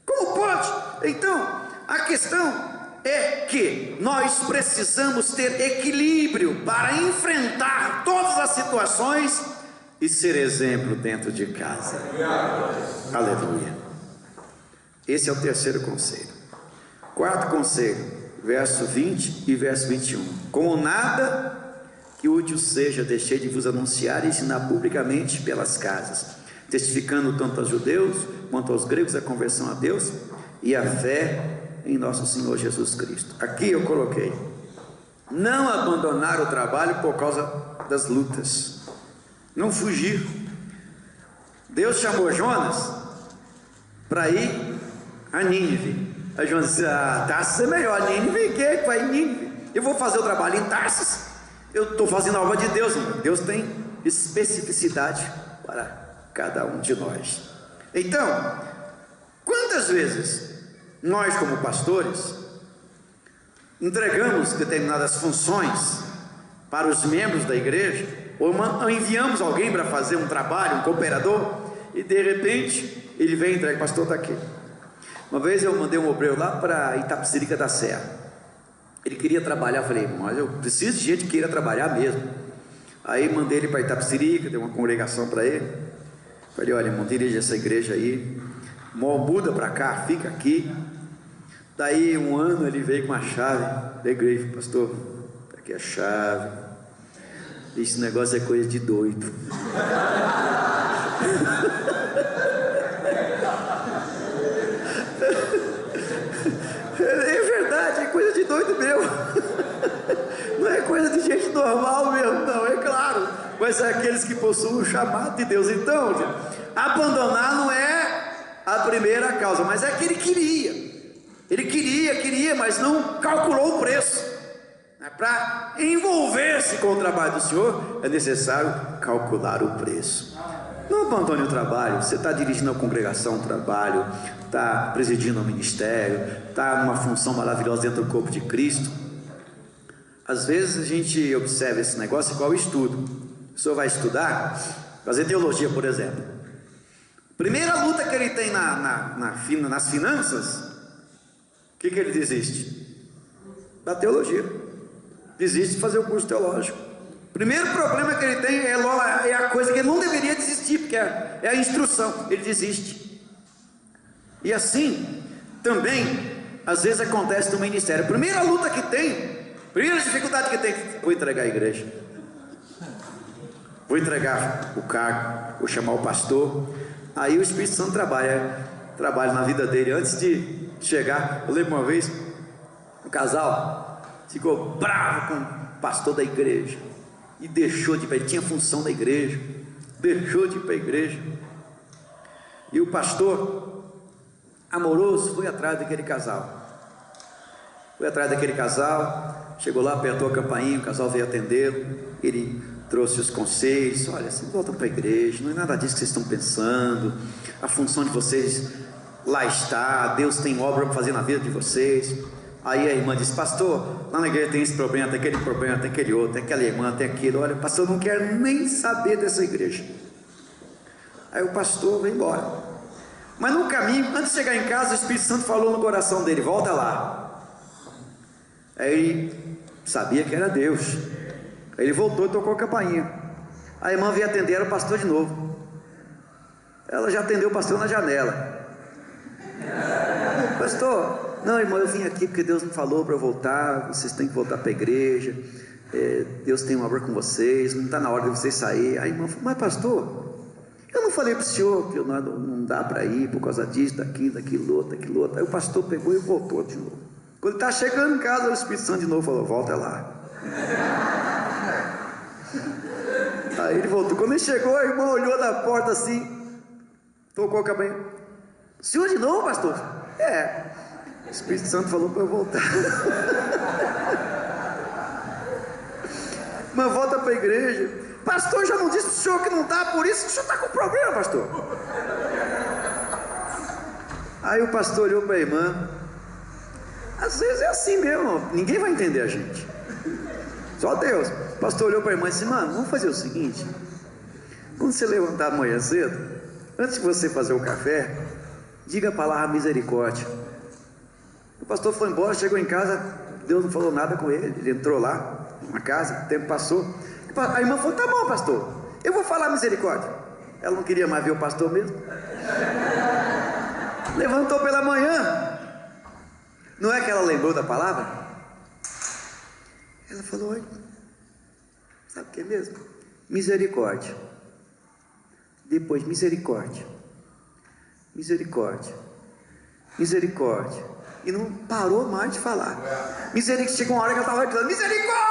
Como pode? Então, a questão é que nós precisamos ter equilíbrio para enfrentar todas as situações e ser exemplo dentro de casa. Aleluia. Esse é o 3º conselho. 4º conselho, verso 20 e verso 21. Como nada que útil seja, deixei de vos anunciar e ensinar publicamente pelas casas, testificando tanto aos judeus quanto aos gregos a conversão a Deus e a fé em nosso Senhor Jesus Cristo. Aqui eu coloquei: não abandonar o trabalho por causa das lutas, não fugir. Deus chamou Jonas para ir a Nínive. Aí Jonas disse: Tarsis é melhor, Nínive, que vai em Nínive? Eu vou fazer o trabalho em Tarsis. Eu estou fazendo a obra de Deus, irmão. Deus tem especificidade para cada um de nós. Então, quantas vezes nós, como pastores, entregamos determinadas funções para os membros da igreja, ou enviamos alguém para fazer um trabalho, um cooperador, e de repente ele vem e entrega: pastor, está aqui. Uma vez eu mandei um obreiro lá para Itapecerica da Serra. Ele queria trabalhar, eu falei: mas eu preciso de gente que queira trabalhar mesmo. Aí mandei ele para Itapecerica, dei uma congregação para ele. Falei: olha, irmão, dirige essa igreja aí, muda para cá, fica aqui. Daí 1 ano ele veio com a chave da igreja: pastor, tá aqui a chave. Esse negócio é coisa de doido. É verdade, é coisa de doido mesmo. Não é coisa de gente normal mesmo, não, é claro. Mas é aqueles que possuem o chamado de Deus. Então, abandonar não é a primeira causa, mas é que ele queria. Ele queria, mas não calculou o preço. Para envolver-se com o trabalho do Senhor, é necessário calcular o preço. Não abandone o trabalho. Você está dirigindo a congregação, um trabalho, está presidindo o ministério, está numa função maravilhosa dentro do corpo de Cristo. Às vezes a gente observa esse negócio igual estudo. O senhor vai estudar, fazer teologia, por exemplo. Primeira luta que ele tem nas finanças, o que ele desiste? Da teologia. Desiste de fazer o curso teológico. Primeiro problema que ele tem é a coisa que ele não deveria desistir, porque é a instrução, ele desiste. E assim, também, às vezes acontece no ministério. A primeira luta que tem, primeira dificuldade que tem, vou entregar a igreja, vou entregar o cargo, vou chamar o pastor. Aí o Espírito Santo trabalha na vida dele. Antes de chegar, eu lembro uma vez, um casal ficou bravo com o pastor da igreja e deixou de ir, ele tinha função da igreja, deixou de ir para a igreja. E o pastor, amoroso, foi atrás daquele casal. Chegou lá, apertou a campainha, o casal veio atendê-lo. Ele trouxe os conselhos: olha, vocês voltam para a igreja, não é nada disso que vocês estão pensando, a função de vocês lá está, Deus tem obra para fazer na vida de vocês. Aí a irmã disse: pastor, lá na igreja tem esse problema, tem aquele problema, tem aquele outro, tem aquela irmã, tem aquilo. Olha, pastor, eu não quero nem saber dessa igreja. Aí o pastor veio embora. Mas no caminho, antes de chegar em casa, o Espírito Santo falou no coração dele: volta lá. Aí ele sabia que era Deus. Aí ele voltou e tocou a campainha. A irmã veio atender, era o pastor de novo. Ela já atendeu o pastor na janela. Pastor, não, irmão, eu vim aqui porque Deus me falou para eu voltar. Vocês têm que voltar para a igreja. Deus tem uma obra com vocês. Não está na hora de vocês sair. A irmã falou: mas pastor, eu não falei para o senhor que não dá para ir por causa disso, daquilo outro. Aí o pastor pegou e voltou de novo. Quando ele está chegando em casa, o Espírito Santo de novo falou: volta lá. Aí ele voltou. Quando ele chegou, a irmã olhou da porta assim, tocou a campainha: o senhor de novo, pastor? O Espírito Santo falou para eu voltar. Mas volta para a igreja. Pastor, já não disse para o senhor que não dá, por isso que o senhor está com problema, pastor. Aí o pastor olhou para a irmã. Às vezes é assim mesmo, ninguém vai entender a gente, só Deus. O pastor olhou para a irmã e disse: mano, vamos fazer o seguinte, quando você levantar amanhã cedo, antes de você fazer o café, diga a palavra misericórdia. O pastor foi embora, chegou em casa, Deus não falou nada com ele. Ele entrou lá na casa, o tempo passou. A irmã falou: tá bom, pastor, eu vou falar misericórdia. Ela não queria mais ver o pastor mesmo. Levantou pela manhã. Não é que ela lembrou da palavra? Ela falou: olha, sabe o que é mesmo? Misericórdia. Depois misericórdia. E não parou mais de falar. Misericórdia. Chegou uma hora que ela estava gritando: misericórdia.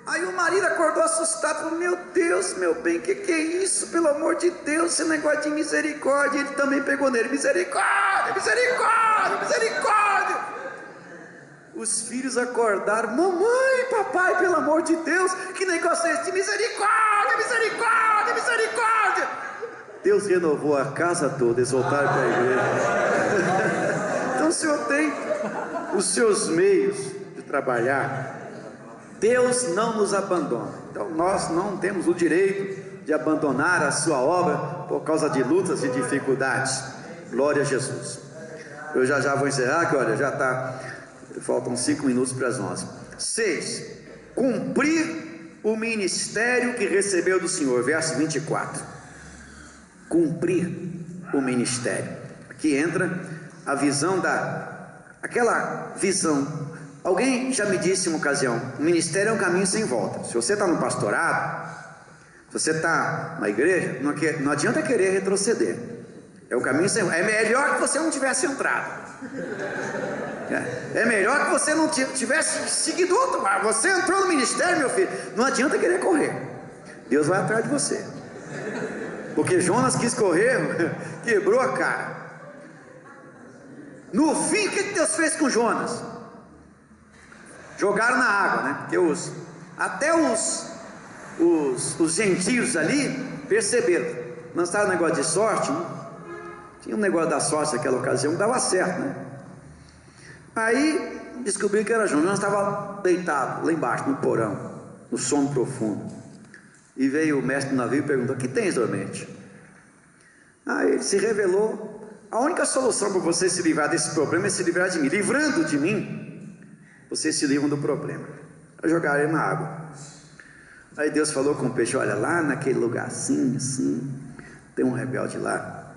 Aí o marido acordou assustado, falou: meu Deus, meu bem, que é isso? Pelo amor de Deus, esse negócio de misericórdia. Ele também pegou nele: misericórdia. Os filhos acordaram: mamãe, papai, pelo amor de Deus, que negócio é esse de misericórdia. Deus renovou a casa toda, eles voltaram para a igreja. Então o Senhor tem os seus meios de trabalhar. Deus não nos abandona. Então nós não temos o direito de abandonar a sua obra por causa de lutas e dificuldades. Glória a Jesus. Eu já vou encerrar, que olha, já está, faltam 5 minutos para as 11. 6. Cumprir o ministério que recebeu do Senhor. Verso 24. Cumprir o ministério. Aqui entra a visão aquela visão. Alguém já me disse em uma ocasião: o ministério é um caminho sem volta. Se você está no pastorado, se você está na igreja, não adianta querer retroceder. É um caminho sem volta. É melhor que você não tivesse entrado. É melhor que você não tivesse seguido outro. Você entrou no ministério, meu filho, não adianta querer correr. Deus vai atrás de você. Porque Jonas quis correr, quebrou a cara. No fim, o que Deus fez com Jonas? Jogaram na água, né? Porque até os gentios ali perceberam. Lançaram um negócio de sorte, né? Tinha um negócio da sorte naquela ocasião que dava certo, né? Aí descobriram que era Jonas. Jonas estava deitado lá embaixo no porão, no sono profundo. E veio o mestre do navio e perguntou: o que tens, dormente? Aí ele se revelou: a única solução para você se livrar desse problema é se livrar de mim. Livrando de mim, vocês se livram do problema. jogaram ele na água. Aí Deus falou com o peixe: olha, lá naquele lugar assim, tem um rebelde lá,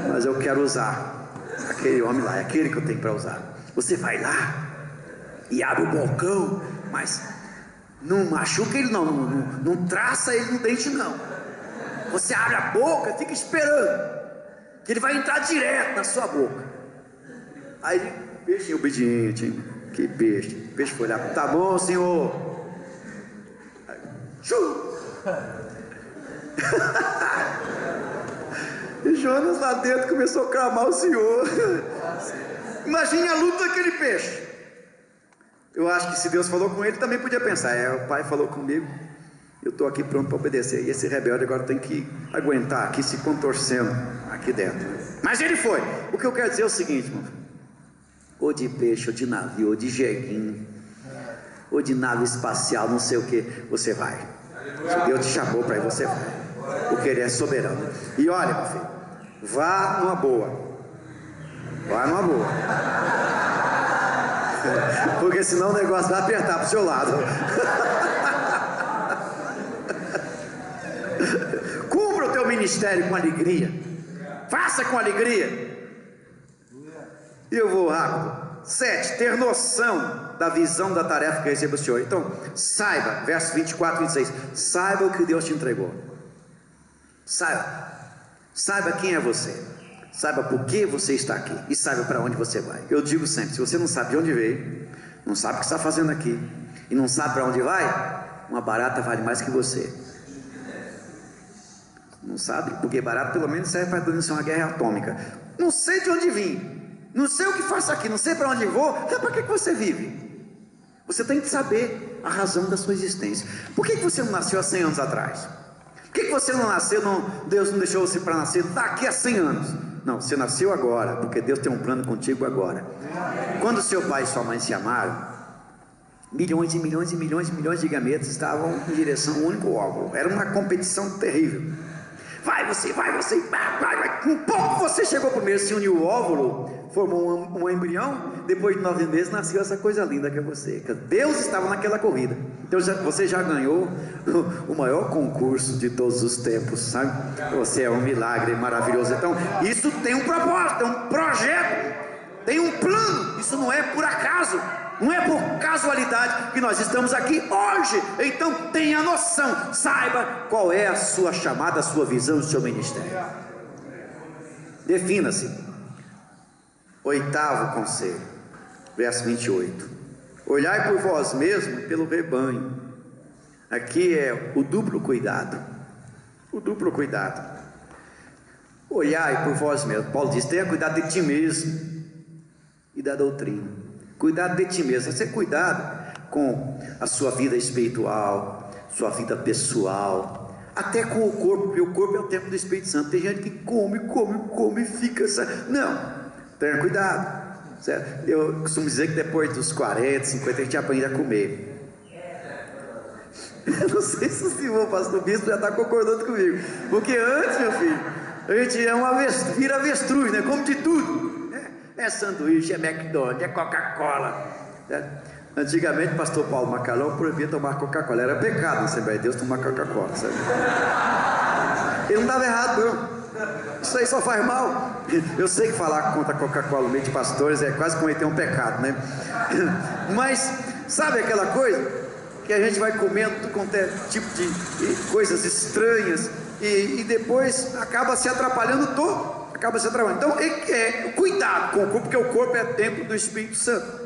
mas eu quero usar aquele homem lá, é aquele que eu tenho para usar. Você vai lá e abre o bocão, mas não machuca ele não traça ele no dente não. Você abre a boca, fica esperando, que ele vai entrar direto na sua boca. Aí o peixe obediente, hein? Que peixe. O peixe foi lá: tá bom, senhor. E Jonas lá dentro começou a clamar o Senhor. Imagine a luta daquele peixe. Eu acho que se Deus falou com ele, também podia pensar: o pai falou comigo, eu estou aqui pronto para obedecer. E esse rebelde agora tem que aguentar aqui, se contorcendo aqui dentro. Mas ele foi. O que eu quero dizer é o seguinte, irmão: ou de peixe, ou de navio, ou de jeguinho, ou de nave espacial, não sei o que, você vai. Se Deus te chamou para ir, você vai, porque Ele é soberano. E olha, meu filho, vá numa boa, porque senão o negócio vai apertar para o seu lado. Cumpra o teu ministério com alegria, faça com alegria. E eu vou rápido. 7, ter noção da visão da tarefa que recebe o Senhor. Então, saiba, versos 24 e 26, saiba o que Deus te entregou. Saiba quem é você, saiba por que você está aqui, e saiba para onde você vai. Eu digo sempre: se você não sabe de onde veio, não sabe o que está fazendo aqui, e não sabe para onde vai, uma barata vale mais que você. Não sabe? Porque barata pelo menos serve para denunciar uma guerra atômica. Não sei de onde vim, não sei o que faço aqui, não sei para onde vou. Para que você vive? Você tem que saber a razão da sua existência. Por que você não nasceu há 100 anos atrás? Por que você não nasceu, Deus não deixou você para nascer daqui a 100 anos? Não, você nasceu agora, porque Deus tem um plano contigo agora. Quando seu pai e sua mãe se amaram, milhões e milhões e milhões e milhões de gametas estavam em direção ao único óvulo. Era uma competição terrível. Vai você, vai. Um pouco você chegou primeiro, se uniu o óvulo, formou um embrião. Depois de 9 meses nasceu essa coisa linda que é você. Deus estava naquela corrida. Então você já ganhou o maior concurso de todos os tempos, sabe? Você é um milagre maravilhoso. Então isso tem um propósito, tem um projeto, tem um plano. Isso não é por acaso, não é por casualidade que nós estamos aqui hoje. Então tenha noção, saiba qual é a sua chamada, a sua visão, o seu ministério. Defina-se. 8º conselho, verso 28: olhai por vós mesmos e pelo rebanho. Aqui é o duplo cuidado. Olhai por vós mesmos. Paulo diz: tenha cuidado de ti mesmo e da doutrina. Cuidado de ti mesmo. Você cuidado com a sua vida espiritual, sua vida pessoal, até com o corpo, porque o corpo é o templo do Espírito Santo. Tem gente que come e fica. Não, tenha cuidado, certo? Eu costumo dizer que depois dos 40, 50 a gente aprende a comer. Eu não sei se o senhor pastor bispo já está concordando comigo, porque antes, meu filho, a gente vira avestruz, né? Come de tudo. É sanduíche, é McDonald's, é Coca-Cola, certo? Antigamente o pastor Paulo Macalão proibia tomar Coca-Cola. Era pecado na Assembleia de Deus tomar Coca-Cola, sabe? Ele não estava errado não. Isso aí só faz mal. Eu sei que falar contra a Coca-Cola no meio de pastores é quase cometer um pecado, né? Mas sabe aquela coisa que a gente vai comendo tudo quanto é tipo de coisas estranhas e depois acaba se atrapalhando todo. Então cuidado com o corpo, porque o corpo é templo do Espírito Santo.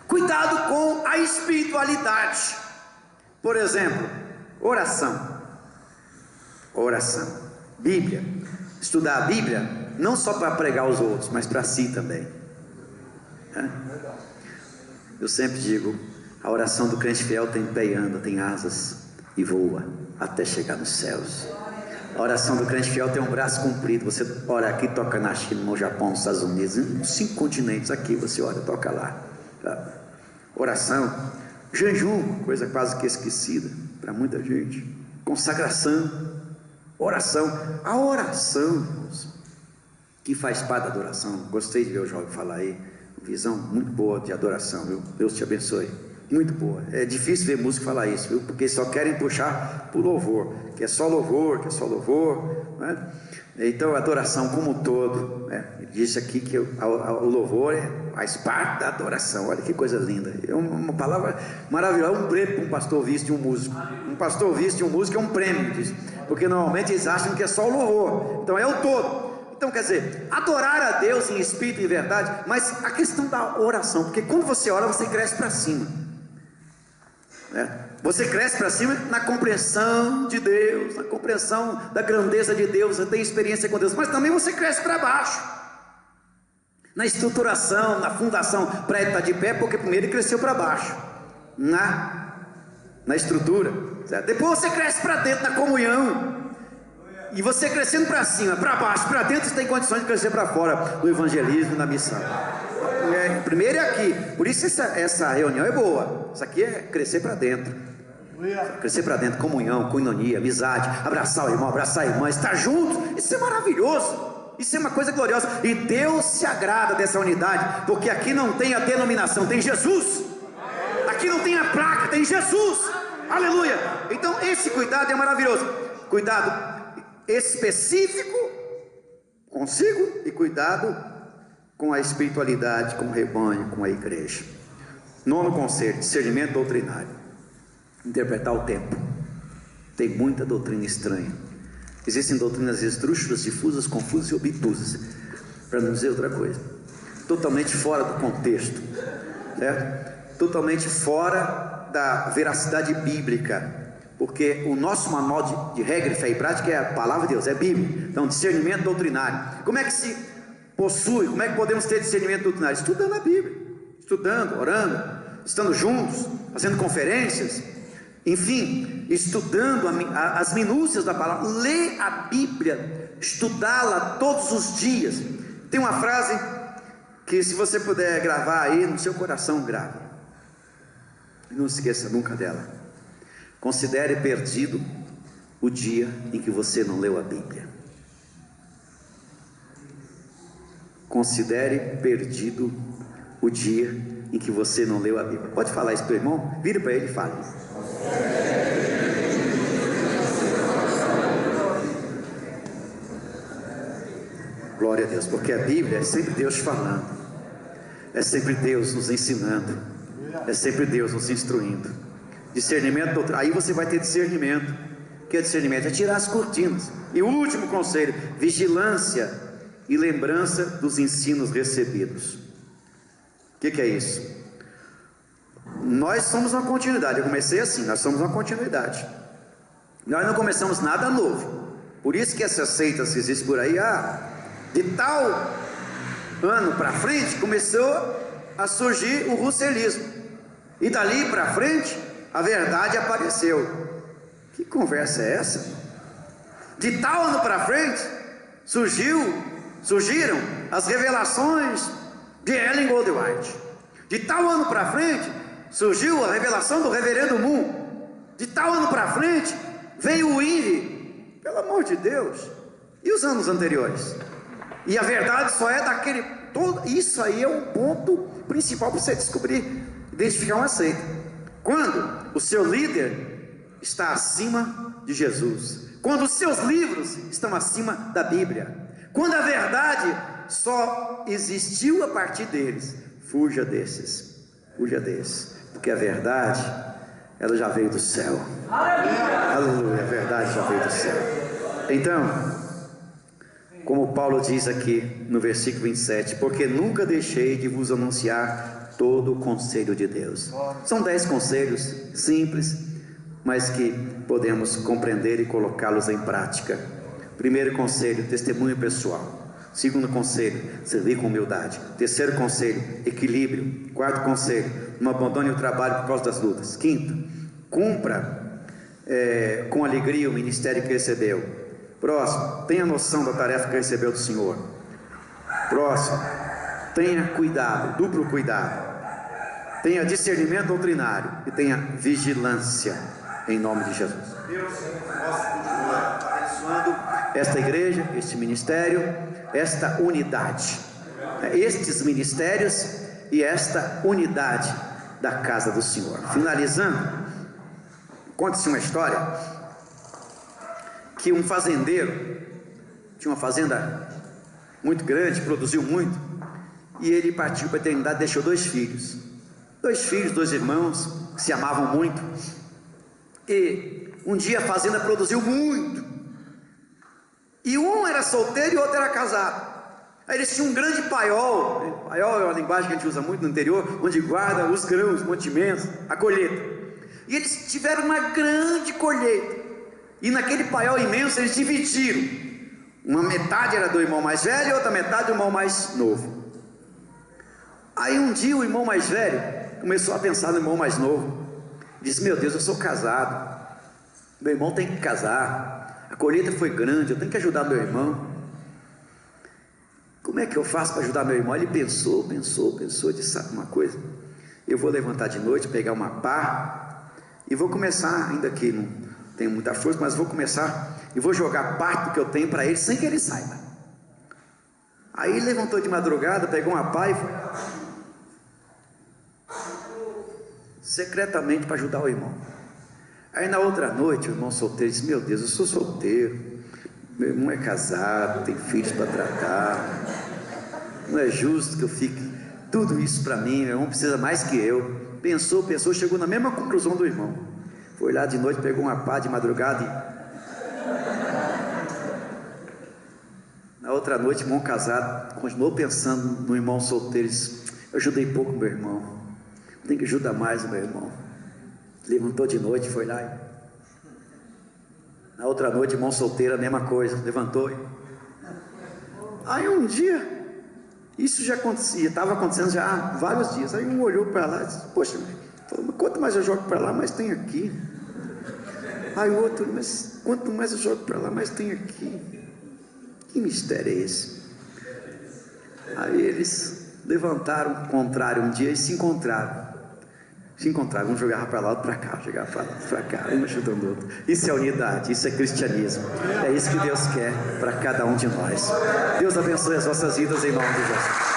Cuidado com a espiritualidade. Por exemplo, oração, Bíblia. Estudar a Bíblia não só para pregar aos outros, mas para si também. Eu sempre digo: a oração do crente fiel tem pé e anda, tem asas e voa até chegar nos céus. A oração do crente fiel tem um braço comprido. Você ora aqui, toca na China, no Japão, nos Estados Unidos, em 5 continentes. Aqui você ora, toca lá. Oração, jejum, coisa quase que esquecida para muita gente. Consagração, oração. A oração, irmãos, que faz parte da adoração. Gostei de ver o jovem falar aí. visão muito boa de adoração, viu? Deus te abençoe. Muito boa. É difícil ver músico falar isso, viu? Porque só querem puxar para o louvor, que é só louvor, né? Então a adoração como um todo, né? Ele disse aqui que o louvor faz parte da adoração. Olha que coisa linda, é uma palavra maravilhosa, um prêmio para um pastor visto de um músico. Um pastor visto de um músico é um prêmio, diz, porque normalmente eles acham que é só o louvor, então é o todo. Então quer dizer, adorar a Deus em espírito e em verdade, mas a questão da oração, porque quando você ora, você cresce para cima, né? Você cresce para cima na compreensão de Deus, na compreensão da grandeza de Deus, você tem experiência com Deus, mas também você cresce para baixo, na estruturação, na fundação. Para ele estar de pé, porque primeiro ele cresceu para baixo, na estrutura, certo? Depois você cresce para dentro, na comunhão. E você crescendo para cima, para baixo, para dentro, você tem condições de crescer para fora, no evangelismo, na missão. Primeiro é aqui, por isso essa reunião é boa. Isso aqui é crescer para dentro. Crescer para dentro, comunhão, coinonia, amizade, abraçar o irmão, abraçar a irmã, estar juntos. Isso é maravilhoso. Isso é uma coisa gloriosa. E Deus se agrada dessa unidade, porque aqui não tem a denominação, tem Jesus. Aqui não tem a placa, tem Jesus. Aleluia. Então esse cuidado é maravilhoso. Cuidado específico consigo e cuidado com a espiritualidade, com o rebanho, com a igreja. Nono conselho, discernimento doutrinário. Interpretar o tempo. Tem muita doutrina estranha. Existem doutrinas esdrúxulas, difusas, confusas e obtusas, para não dizer outra coisa, totalmente fora do contexto, certo? Totalmente fora da veracidade bíblica. Porque o nosso manual de regra, fé e prática é a palavra de Deus, é a Bíblia. Então, discernimento doutrinário. Como é que se possui, como é que podemos ter discernimento doutrinário? Estudando a Bíblia, estudando, orando, estando juntos, fazendo conferências, enfim, estudando as minúcias da palavra. Ler a Bíblia, estudá-la todos os dias. Tem uma frase que, se você puder gravar aí no seu coração, grave. Não se esqueça nunca dela. Considere perdido o dia em que você não leu a Bíblia. Considere perdido o dia em que você não leu a Bíblia. Pode falar isso para o irmão? Vira para ele e fale. Glória a Deus, porque a Bíblia é sempre Deus falando, é sempre Deus nos ensinando, é sempre Deus nos instruindo. Discernimento, aí você vai ter discernimento. O que é discernimento? É tirar as cortinas. E o último conselho, vigilância e lembrança dos ensinos recebidos. O que é isso? Nós somos uma continuidade. Eu comecei assim, nós somos uma continuidade. Nós não começamos nada novo. Por isso que essas seitas que existem por aí, de tal ano para frente começou a surgir o russelismo, e dali para frente a verdade apareceu. Que conversa é essa? De tal ano para frente surgiram as revelações de Ellen G. White. De tal ano para frente surgiu a revelação do Reverendo Moon. De tal ano para frente veio o INRI. Pelo amor de Deus. E os anos anteriores? E a verdade só é daquele todo. Isso aí é um ponto principal para você descobrir, identificar uma seita. Quando o seu líder está acima de Jesus, quando os seus livros estão acima da Bíblia, quando a verdade só existiu a partir deles, fuja desses, porque a verdade, ela já veio do céu. Aleluia, a verdade já veio do céu. Então, como Paulo diz aqui no versículo 27, porque nunca deixei de vos anunciar todo o conselho de Deus. São 10 conselhos simples, mas que podemos compreender e colocá-los em prática. Primeiro conselho, testemunho pessoal. Segundo conselho, servir com humildade. Terceiro conselho, equilíbrio. Quarto conselho, não abandone o trabalho por causa das lutas. Quinto, cumpra com alegria o ministério que recebeu. Próximo, tenha noção da tarefa que recebeu do Senhor. Próximo, tenha cuidado, duplo cuidado. Tenha discernimento doutrinário e tenha vigilância, em nome de Jesus. Deus possa continuar abençoando esta igreja, este ministério, esta unidade. Estes ministérios e esta unidade da casa do Senhor. Finalizando, conta-se uma história que um fazendeiro tinha uma fazenda muito grande, produziu muito, e ele partiu para a eternidade, deixou dois filhos, dois irmãos que se amavam muito. E um dia a fazenda produziu muito, e um era solteiro e o outro era casado. Aí eles tinham um grande paiol. Paiol é uma linguagem que a gente usa muito no interior, onde guarda os grãos, mantimentos, a colheita. E eles tiveram uma grande colheita, e naquele paiol imenso eles dividiram. Uma metade era do irmão mais velho e outra metade do irmão mais novo. Aí um dia o irmão mais velho começou a pensar no irmão mais novo. Disse: meu Deus, eu sou casado, meu irmão tem que casar, a colheita foi grande, eu tenho que ajudar meu irmão. Como é que eu faço para ajudar meu irmão? Ele pensou, disse: sabe uma coisa? Eu vou levantar de noite, pegar uma pá e vou começar, ainda que não tenho muita força, mas vou começar e vou jogar parte do que eu tenho para ele, sem que ele saiba. Aí ele levantou de madrugada, pegou uma pá e foi secretamente para ajudar o irmão. Aí na outra noite o irmão solteiro disse: meu Deus, eu sou solteiro, meu irmão é casado, tem filhos para tratar, não é justo que eu fique tudo isso para mim, meu irmão precisa mais que eu. Pensou, chegou na mesma conclusão do irmão. Foi lá de noite, pegou uma pá de madrugada e na outra noite, irmão casado continuou pensando no irmão solteiro. Disse: eu ajudei pouco meu irmão, tem que ajudar mais o meu irmão. Levantou de noite, foi lá e na outra noite, irmão solteiro, a mesma coisa, levantou. Aí um dia, isso já acontecia, estava acontecendo já há vários dias. Aí um olhou para lá e disse: poxa, quanto mais eu jogo para lá, mais tem aqui. Aí o outro: mas quanto mais eu jogo para lá, mais tem aqui. Que mistério é esse? Aí eles levantaram o contrário um dia e se encontraram. Um jogava para lá, outro para cá, jogava para lá, outro para cá, um ajudando o outro. Isso é unidade, isso é cristianismo. É isso que Deus quer para cada um de nós. Deus abençoe as vossas vidas em nome de Jesus.